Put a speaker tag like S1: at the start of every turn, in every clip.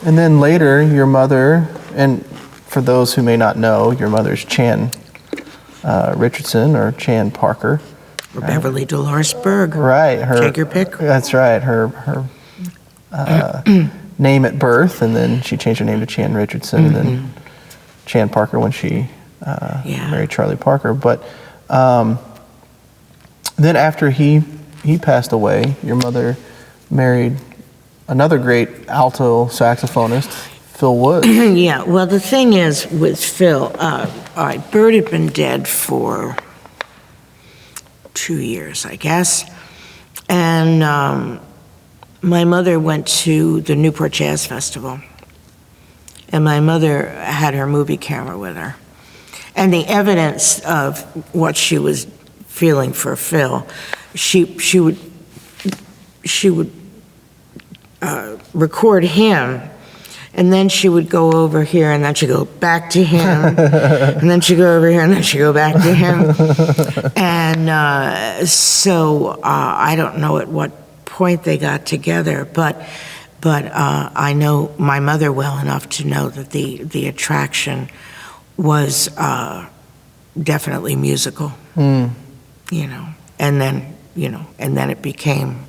S1: And then later, your mother, and for those who may not know, your mother's Chan Richardson or Chan Parker.
S2: Or Beverly Dolores Berg.
S1: Right.
S2: Take your pick.
S1: That's right. Her name at birth, and then she changed her name to Chan Richardson, and then Chan Parker when she married Charlie Parker. But then after he passed away, your mother married another great alto saxophonist, Phil Woods.
S2: Yeah, well, the thing is with Phil, all right, Bird had been dead for 2 years, I guess. And my mother went to the Newport Jazz Festival. And my mother had her movie camera with her. And the evidence of what she was feeling for Phil, she would record him, and then she would go over here, and then she'd go back to him, and then she'd go over here, and then she'd go back to him. And so I don't know at what point they got together, but I know my mother well enough to know that the attraction was definitely musical, and then it became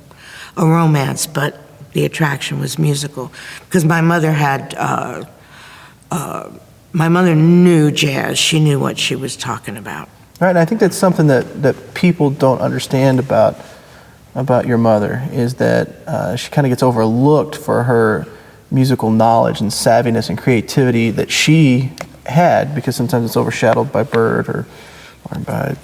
S2: a romance, but the attraction was musical because my mother knew jazz. She knew what she was talking about.
S1: Right, and I think that's something that people don't understand about your mother, is that she kind of gets overlooked for her musical knowledge and savviness and creativity that she had, because sometimes it's overshadowed by Bird or by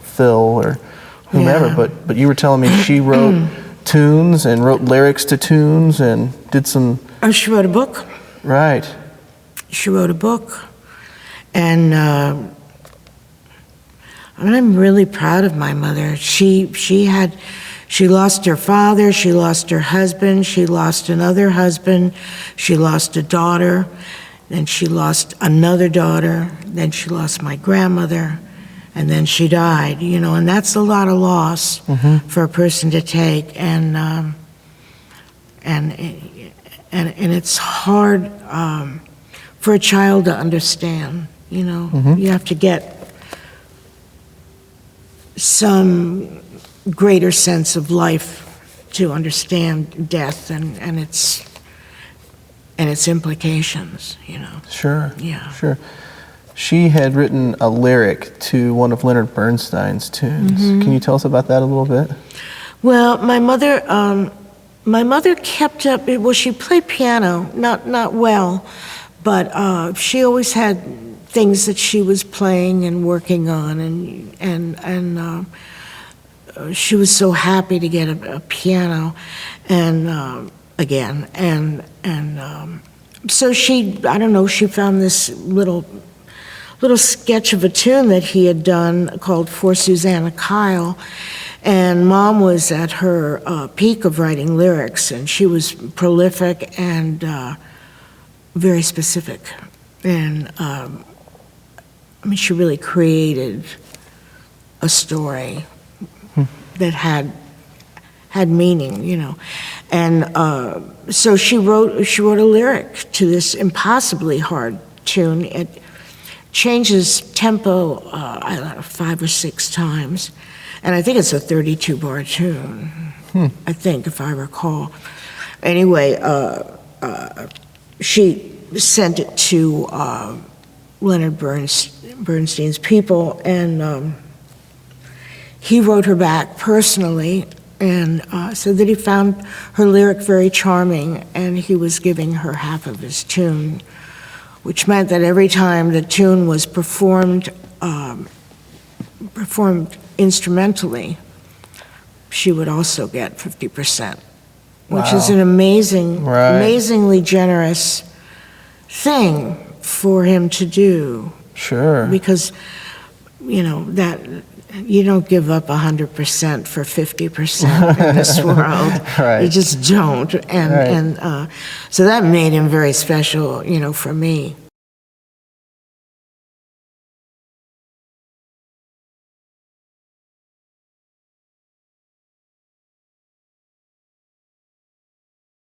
S1: Phil or whomever.
S2: Yeah.
S1: But you were telling me she wrote tunes and wrote lyrics to tunes and did some.
S2: Oh, she wrote a book.
S1: Right.
S2: She wrote a book, and I'm really proud of my mother. She lost her father, she lost her husband, she lost another husband, she lost a daughter, then she lost another daughter, then she lost my grandmother, and then she died, and that's a lot of loss for a person to take, and it's hard for a child to understand, You have to get some greater sense of life to understand death and its implications,
S1: Sure.
S2: Yeah.
S1: Sure. She had written a lyric to one of Leonard Bernstein's tunes. Can you tell us about that a little bit?
S2: Well, my mother kept up. Well, she played piano, not well, but she always had things that she was playing and working on, and she was so happy to get a piano, and again, and so she found this little sketch of a tune that he had done called For Susanna Kyle, and Mom was at her peak of writing lyrics, and she was prolific and very specific, and she really created a story that had meaning, and so she wrote a lyric to this impossibly hard tune. It changes tempo, 5 or 6 times, and I think it's a 32-bar tune. I think, if I recall. Anyway, she sent it to Leonard Bernstein's people, and he wrote her back personally, and said that he found her lyric very charming, and he was giving her half of his tune, which meant that every time the tune was performed instrumentally, she would also get 50%, which is an amazingly generous thing for him to do.
S1: Sure.
S2: Because, that you don't give up 100% for 50% in this world.
S1: Right.
S2: You just don't. And so that made him very special, for me.